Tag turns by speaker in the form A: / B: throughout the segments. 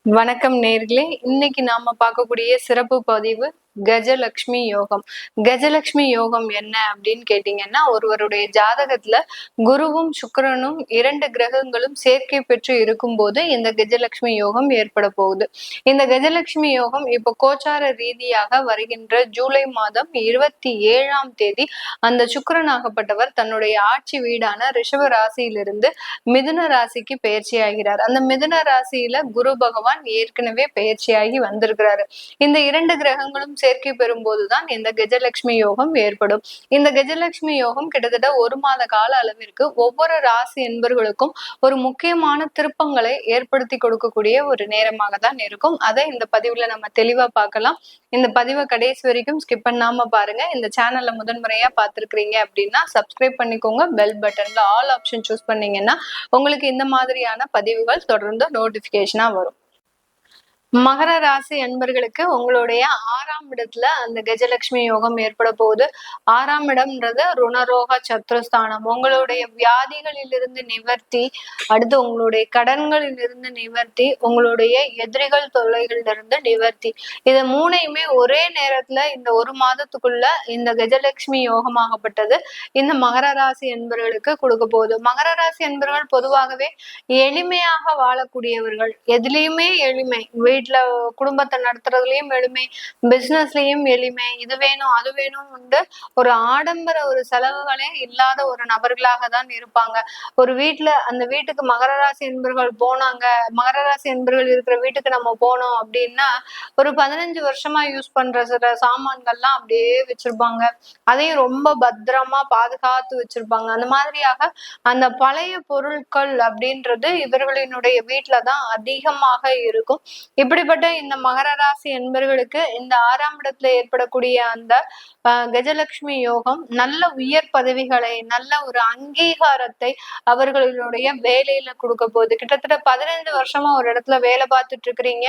A: வணக்கம் நேர்களே. இன்னைக்கு நாம பார்க்கக்கூடிய சிறப்பு பதிவு கஜலட்சுமி யோகம். கஜலட்சுமி யோகம் என்ன அப்படின்னு கேட்டீங்கன்னா, ஒருவருடைய ஜாதகத்துல குருவும் சுக்கிரனும் 2 கிரகங்களும் சேர்க்கை பெற்று இருக்கும்போது இந்த கஜலட்சுமி யோகம் ஏற்பட போகுது. இந்த கஜலட்சுமி யோகம் இப்போ கோச்சார ரீதியாக வருகின்ற ஜூலை மாதம் 27ஆம் தேதி அந்த சுக்கிரனாகப்பட்டவர் தன்னுடைய ஆட்சி வீடான ரிஷப ராசியிலிருந்து மிதுன ராசிக்கு பெயர்ச்சி ஆகிறார். அந்த மிதுன ராசியில குரு பகவான் ஏற்கனவே பெயர்ச்சியாகி வந்திருக்கிறாரு. இந்த 2 கிரகங்களும் சேர்க்கை பெறும் போதுதான் இந்த கஜலட்சுமி யோகம் ஏற்படும். இந்த கஜலட்சுமி யோகம் கிட்டத்தட்ட 1 மாத கால அளவிற்கு ஒவ்வொரு ராசி என்பர்களுக்கும் ஒரு முக்கியமான திருப்பங்களை ஏற்படுத்தி கொடுக்கக்கூடிய ஒரு நேரமாக தான் இருக்கும். அதை இந்த பதிவுல நம்ம தெளிவா பார்க்கலாம். இந்த பதிவை கடைசி வரைக்கும் ஸ்கிப் பண்ணாம பாருங்க. இந்த சேனல்ல முதன்முறையா பார்த்திருக்கிறீங்க அப்படின்னா சப்ஸ்கிரைப் பண்ணிக்கோங்க. பெல் பட்டன்ல ஆல் ஆப்ஷன் சூஸ் பண்ணீங்கன்னா உங்களுக்கு இந்த மாதிரியான பதிவுகள் தொடர்ந்து நோட்டிபிகேஷனா வரும். மகர ராசி அன்பர்களுக்கு உங்களுடைய 6ஆம் இடத்துல அந்த கஜலட்சுமி யோகம் ஏற்பட போகுது. 6ஆம் இடம்ன்றது ருணரோக சத்ருஸ்தானம். உங்களுடைய வியாதிகளிலிருந்து நிவர்த்தி, அடுத்து உங்களுடைய கடன்களிலிருந்து நிவர்த்தி, உங்களுடைய எதிரிகள் தொல்லைகளிலிருந்து நிவர்த்தி. இதை மூணையுமே ஒரே நேரத்துல இந்த 1 மாதத்துக்குள்ள இந்த கஜலட்சுமி யோகமாகப்பட்டது இந்த மகர ராசி என்பவர்களுக்கு கொடுக்க போகுது. மகர ராசி என்பவர்கள் பொதுவாகவே எளிமையாக வாழக்கூடியவர்கள். எதுலேயுமே எளிமை, வீட்டுல குடும்பத்தை நடத்துறதுலயும் எளிமை, பிசினஸ்லயும் எளிமை, இது வேணும் அது வேணும் உண்டு. ஒரு ஆடம்பர ஒரு செலவுகளே இல்லாத ஒரு நபர்களாக தான் இருப்பாங்க. ஒரு வீட்டுல அந்த வீட்டுக்கு மகர ராசி என்பர்கள் போனாங்க, மகர ராசி என்பர்கள் இருக்கிற வீட்டுக்கு நம்ம போனோம் அப்படின்னா ஒரு 15 வருஷமா யூஸ் பண்ற சில சாமான்கள்லாம் அப்படியே வச்சிருப்பாங்க. அதையும் ரொம்ப பத்திரமா பாதுகாத்து வச்சிருப்பாங்க. அந்த மாதிரியாக அந்த பழைய பொருட்கள் அப்படின்றது இவர்களினுடைய வீட்டுலதான் அதிகமாக இருக்கும். இப்படிப்பட்ட இந்த மகர ராசி என்பர்களுக்கு இந்த 6ஆம் இடத்துல ஏற்படக்கூடிய அந்த கஜலட்சுமி யோகம் நல்ல உயர் பதவிகளை, நல்ல ஒரு அங்கீகாரத்தை அவர்களுடைய வேலையில கொடுக்க போகுது. கிட்டத்தட்ட 15 வருஷமா ஒரு இடத்துல வேலை பார்த்துட்டு இருக்கிறீங்க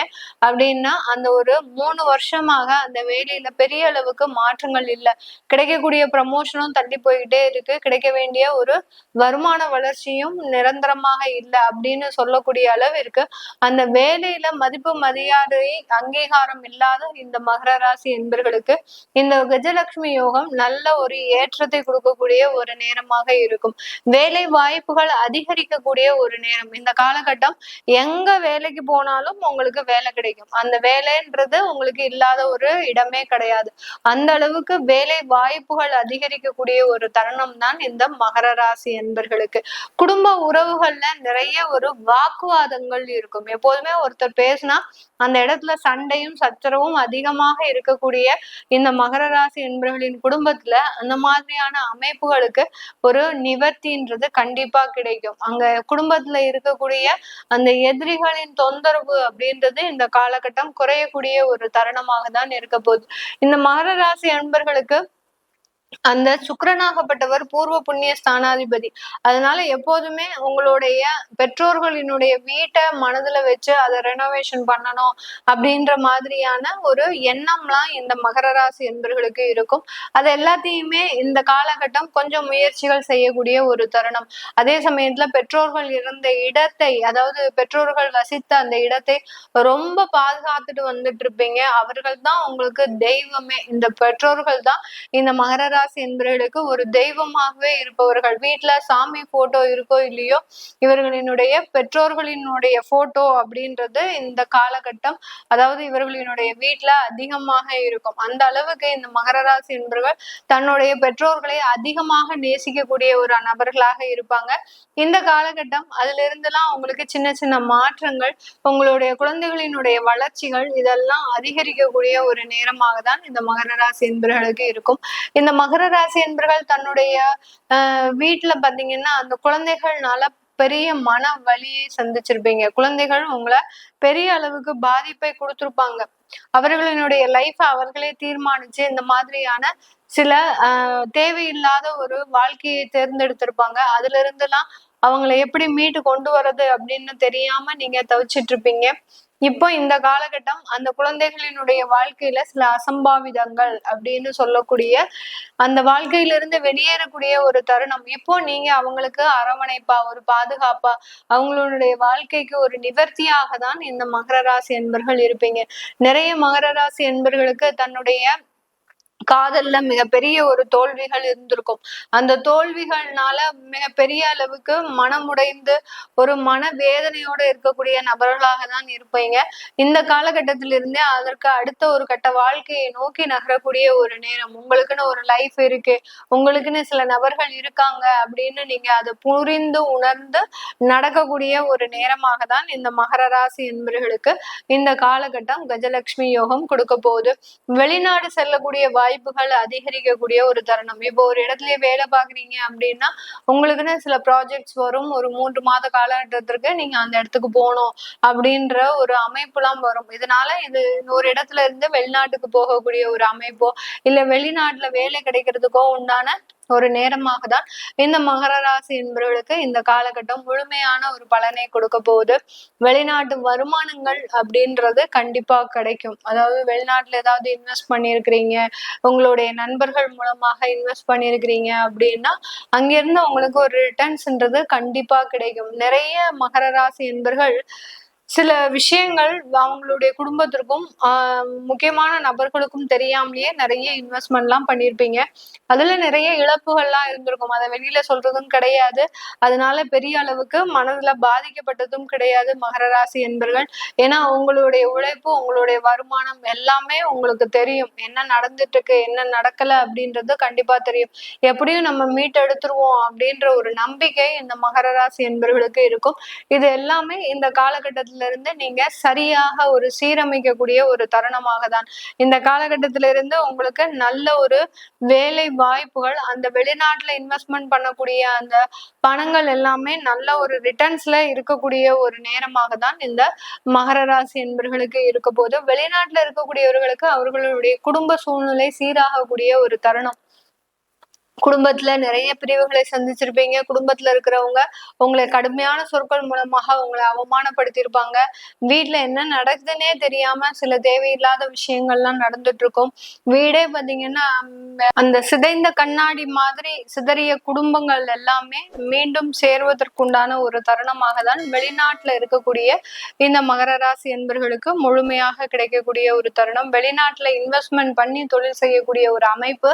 A: அப்படின்னா அந்த ஒரு 3 வருஷமாக அந்த வேலையில பெரிய அளவுக்கு மாற்றங்கள் இல்லை. கிடைக்கக்கூடிய ப்ரமோஷனும் தள்ளி போய்கிட்டே இருக்கு. கிடைக்க வேண்டிய ஒரு வருமான வளர்ச்சியும் நிரந்தரமாக இல்லை அப்படின்னு சொல்லக்கூடிய அளவிற்கு அந்த வேலையில மதிப்பு மரியாதை அங்கீகாரம் இல்லாத இந்த மகர ராசி என்பர்களுக்கு இந்த கஜலட்சுமி யோகம் நல்ல ஒரு ஏற்றத்தை கொடுக்கக்கூடிய ஒரு நேரமாக இருக்கும். வேலை வாய்ப்புகள் அதிகரிக்கக்கூடிய ஒரு நேரம். இந்த காலகட்டம் எங்க வேலைக்கு போனாலும் உங்களுக்கு வேலை கிடைக்கும். அந்த வேலைன்றது உங்களுக்கு இல்லாத ஒரு இடமே கிடையாது. அந்த அளவுக்கு வேலை வாய்ப்புகள் அதிகரிக்கக்கூடிய ஒரு தருணம் தான் இந்த மகர ராசி என்பர்களுக்கு. குடும்ப உறவுகள்ல நிறைய ஒரு வாக்குவாதங்கள் இருக்கும். எப்போதுமே ஒருத்தர் பேசினா அந்த இடத்துல சண்டையும் சச்சரவும் அதிகமாக இருக்கக்கூடிய இந்த மகர ராசி என்பவர்களின் குடும்பத்துல அந்த மாதிரியான அமைப்புகளுக்கு ஒரு நிவர்த்தின்றது கண்டிப்பா கிடைக்கும். அங்க குடும்பத்துல இருக்கக்கூடிய அந்த எதிரிகளின் தொந்தரவு அப்படின்றது இந்த காலகட்டம் குறையக்கூடிய ஒரு தருணமாக தான் இருக்க போகுது. இந்த மகர ராசி அன்பர்களுக்கு அந்த சுக்கிரனாகப்பட்டவர் பூர்வ புண்ணிய ஸ்தானாதிபதி. அதனால எப்போதுமே உங்களுடைய பெற்றோர்களினுடைய வீட்டை மனதுல வச்சு அதை ரெனோவேஷன் பண்ணணும் அப்படின்ற மாதிரியான ஒரு எண்ணம்லாம் இந்த மகர ராசி என்பர்களுக்கு இருக்கும். அது எல்லாத்தையுமே இந்த காலகட்டம் கொஞ்சம் முயற்சிகள் செய்யக்கூடிய ஒரு தருணம். அதே சமயத்துல பெற்றோர்கள் இருந்த இடத்தை, அதாவது பெற்றோர்கள் வசித்த அந்த இடத்தை ரொம்ப பாதுகாத்துட்டு வந்துட்டு இருப்பீங்க. அவர்கள் தான் உங்களுக்கு தெய்வமே. இந்த பெற்றோர்கள் தான் இந்த மகர ராசி என்பவர்களுக்கு ஒரு தெய்வமாகவே இருப்பவர்கள். வீட்டுல சாமி போட்டோ இருக்கோ இல்லையோ, இவர்களினுடைய பெற்றோர்களினுடைய போட்டோ அப்படின்றது இந்த காலகட்டம், அதாவது இவர்களினுடைய வீட்டுல அதிகமாக இருக்கும். அந்த அளவுக்கு இந்த மகர ராசி என்பவர்கள் தன்னுடைய பெற்றோர்களை அதிகமாக நேசிக்கக்கூடிய ஒரு நபர்களாக இருப்பாங்க. இந்த காலகட்டம் அதுல இருந்தெல்லாம் உங்களுக்கு சின்ன சின்ன மாற்றங்கள், உங்களுடைய குழந்தைகளினுடைய வளர்ச்சிகள் இதெல்லாம் அதிகரிக்கக்கூடிய ஒரு நேரமாக தான் இந்த மகர ராசி என்பவர்களுக்கு இருக்கும். இந்த மகர ராசி என்பவர்கள் தன்னுடைய வீட்டுல பாத்தீங்கன்னா அந்த குழந்தைகள்னால பெரிய மன வலியை சந்திச்சிருப்பீங்க. குழந்தைகள் உங்களை பெரிய அளவுக்கு பாதிப்பை கொடுத்திருப்பாங்க. அவர்களினுடைய லைஃப அவர்களே தீர்மானிச்சு இந்த மாதிரியான சில தேவையில்லாத ஒரு வாழ்க்கையை தேர்ந்தெடுத்திருப்பாங்க. அதுல இருந்தெல்லாம் அவங்களை எப்படி மீட்டு கொண்டு வர்றது அப்படின்னு தெரியாம நீங்க தவிச்சிட்டு இருப்பீங்க. இப்போ இந்த காலகட்டம் அந்த குழந்தைகளினுடைய வாழ்க்கையில சில அசம்பாவிதங்கள் அப்படின்னு சொல்லக்கூடிய அந்த வாழ்க்கையிலிருந்து வெளியேறக்கூடிய ஒரு தருணம். இப்போ நீங்க அவங்களுக்கு அரவணைப்பா, ஒரு பாதுகாப்பா, அவங்களுடைய வாழ்க்கைக்கு ஒரு நிவர்த்தியாக தான் இந்த மகர ராசி என்பர்கள் இருப்பீங்க. நிறைய மகர ராசி என்பர்களுக்கு தன்னுடைய காதல்ல மிகப்பெரிய ஒரு தோல்விகள் இருந்திருக்கும். அந்த தோல்விகள்னால மிகப்பெரிய அளவுக்கு மனமுடைந்து ஒரு மன வேதனையோட இருக்கக்கூடிய நபர்களாக தான் இருப்பீங்க. இந்த காலகட்டத்திலிருந்தே அதற்கு அடுத்த ஒரு கட்ட வாழ்க்கையை நோக்கி நகரக்கூடிய ஒரு நேரம். உங்களுக்குன்னு ஒரு லைஃப் இருக்கு, உங்களுக்குன்னு சில நபர்கள் இருக்காங்க அப்படின்னு நீங்க அதை புரிந்து உணர்ந்து நடக்கக்கூடிய ஒரு நேரமாக தான் இந்த மகர ராசி என்பவர்களுக்கு இந்த காலகட்டம் கஜலட்சுமி யோகம் கொடுக்க போகுது. வெளிநாடு செல்லக்கூடிய வாய்ப்புகள் அதிகரிக்கக்கூடிய ஒரு தருணம். இப்போ ஒரு இடத்துலயே வேலை பாக்குறீங்க அப்படின்னா உங்களுக்குன்னு சில ப்ராஜெக்ட்ஸ் வரும். ஒரு 3 மாத காலகட்டத்திற்கு நீங்க அந்த இடத்துக்கு போகணும் அப்படின்ற ஒரு அமைப்புலாம் வரும். இதனால இது ஒரு இடத்துல இருந்து வெளிநாட்டுக்கு போகக்கூடிய ஒரு அமைப்போ இல்ல வெளிநாட்டுல வேலை கிடைக்கிறதுக்கோ உண்டான ஒரு நேரமாக தான் இந்த மகர ராசி என்பவர்களுக்கு இந்த காலகட்டம் முழுமையான ஒரு பலனை கொடுக்க போகுது. வெளிநாட்டு வருமானங்கள் அப்படின்றது கண்டிப்பா கிடைக்கும். அதாவது வெளிநாட்டுல ஏதாவது இன்வெஸ்ட் பண்ணியிருக்கிறீங்க, உங்களுடைய நண்பர்கள் மூலமாக இன்வெஸ்ட் பண்ணியிருக்கிறீங்க அப்படின்னா அங்கிருந்து உங்களுக்கு ஒரு ரிட்டர்ன்ஸ்ன்றது கண்டிப்பா கிடைக்கும். நிறைய மகர ராசி என்பர்கள் சில விஷயங்கள் அவங்களுடைய குடும்பத்திற்கும் முக்கியமான நபர்களுக்கும் தெரியாமலேயே நிறைய இன்வெஸ்ட்மெண்ட் எல்லாம் பண்ணியிருப்பீங்க. அதுல நிறைய இழப்புகள்லாம் இருந்திருக்கும். அதை வெளியில சொல்றதும் கிடையாது. அதனால பெரிய அளவுக்கு மனதுல பாதிக்கப்பட்டதும் கிடையாது மகர ராசி என்பர்கள். ஏன்னா உங்களுடைய உழைப்பு, உங்களுடைய வருமானம் எல்லாமே உங்களுக்கு தெரியும். என்ன நடந்துட்டு இருக்கு, என்ன நடக்கல அப்படின்றது கண்டிப்பா தெரியும். எப்படியும் நம்ம மீட்டெடுத்துருவோம் அப்படின்ற ஒரு நம்பிக்கை இந்த மகர ராசி என்பர்களுக்கு இருக்கும். இது எல்லாமே இந்த காலகட்டத்துல இருந்து நீங்க சரியாக ஒரு சீரமைக்கக்கூடிய ஒரு தருணமாக தான். இந்த காலகட்டத்தில இருந்து உங்களுக்கு நல்ல ஒரு வேலை வாய்ப்புகள், அந்த வெளிநாட்டுல இன்வெஸ்ட்மெண்ட் பண்ணக்கூடிய அந்த பணங்கள் எல்லாமே நல்ல ஒரு ரிட்டர்ன்ஸ்ல இருக்கக்கூடிய ஒரு நேரமாக தான் இந்த மகர ராசி என்பர்களுக்கு இருக்க போது. வெளிநாட்டுல இருக்கக்கூடியவர்களுக்கு அவர்களுடைய குடும்ப சூழ்நிலை சீராகக்கூடிய ஒரு தருணம். குடும்பத்துல நிறைய பிரிவுகளை சந்திச்சிருப்பீங்க. குடும்பத்துல இருக்கிறவங்க உங்களை கடுமையான சொற்கள் மூலமாக உங்களை அவமானப்படுத்தியிருப்பாங்க. வீட்டுல என்ன நடக்குதுன்னே தெரியாம சில தேவையில்லாத விஷயங்கள்லாம் நடந்துட்டு இருக்கும். வீடே பாத்தீங்கன்னா அந்த சிதைந்த கண்ணாடி மாதிரி சிதறிய குடும்பங்கள் எல்லாமே மீண்டும் சேர்வதற்குண்டான ஒரு தருணமாக தான் வெளிநாட்டுல இருக்கக்கூடிய இந்த மகர ராசி என்பர்களுக்கு முழுமையாக கிடைக்கக்கூடிய ஒரு தருணம். வெளிநாட்டுல இன்வெஸ்ட்மெண்ட் பண்ணி தொழில் செய்யக்கூடிய ஒரு அமைப்பு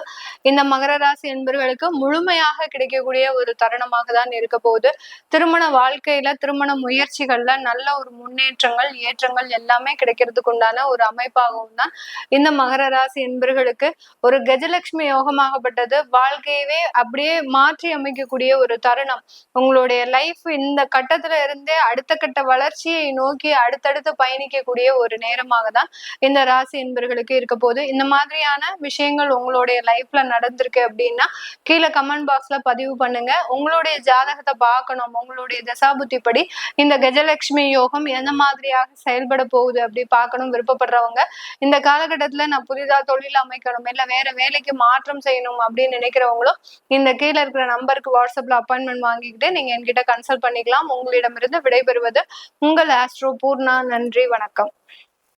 A: இந்த மகர ராசி என்பர்களுக்கு முழுமையாக கிடைக்கக்கூடிய ஒரு தருணமாக தான் இருக்க போகுது. திருமண வாழ்க்கையில, திருமண முயற்சிகள்ல நல்ல ஒரு முன்னேற்றங்கள், ஏற்றங்கள் எல்லாமே கிடைக்கிறதுக்கு உண்டான ஒரு அமைப்பாகவும் தான் இந்த மகர ராசி என்பர்களுக்கு ஒரு கஜலட்சுமி யோகமாகப்பட்டது வாழ்க்கையவே அப்படியே மாற்றி அமைக்கக்கூடிய ஒரு தருணம். உங்களுடைய லைஃப் இந்த கட்டத்துல இருந்தே அடுத்த கட்ட வளர்ச்சியை நோக்கி அடுத்தடுத்து பயணிக்கக்கூடிய ஒரு நேரமாக தான் இந்த ராசி என்பர்களுக்கு இருக்க போகுது. இந்த மாதிரியான விஷயங்கள் உங்களுடைய லைஃப்ல நடந்திருக்கு அப்படின்னா கீழே கமெண்ட் பாக்ஸ்ல பதிவு பண்ணுங்க. உங்களுடைய ஜாதகத்தை பார்க்கணும், உங்களுடைய தசாபுத்தி படி இந்த கஜலட்சுமி யோகம் எந்த மாதிரியாக செயல்பட போகுது அப்படி பார்க்கணும் விருப்பப்படுறவங்க, இந்த காலகட்டத்துல நான் புதிதா தொழில் அமைக்கணும் இல்ல வேற வேலைக்கு மாற்றம் செய்யணும் அப்படின்னு நினைக்கிறவங்களும் இந்த கீழே இருக்கிற நம்பருக்கு வாட்ஸ்அப்ல அப்பாயின்மெண்ட் வாங்கிக்கிட்டு நீங்க என்கிட்ட கன்சல்ட் பண்ணிக்கலாம். உங்களிடமிருந்து விடைபெறுவது உங்கள் ஆஸ்ட்ரோ பூர்ணா. நன்றி, வணக்கம்.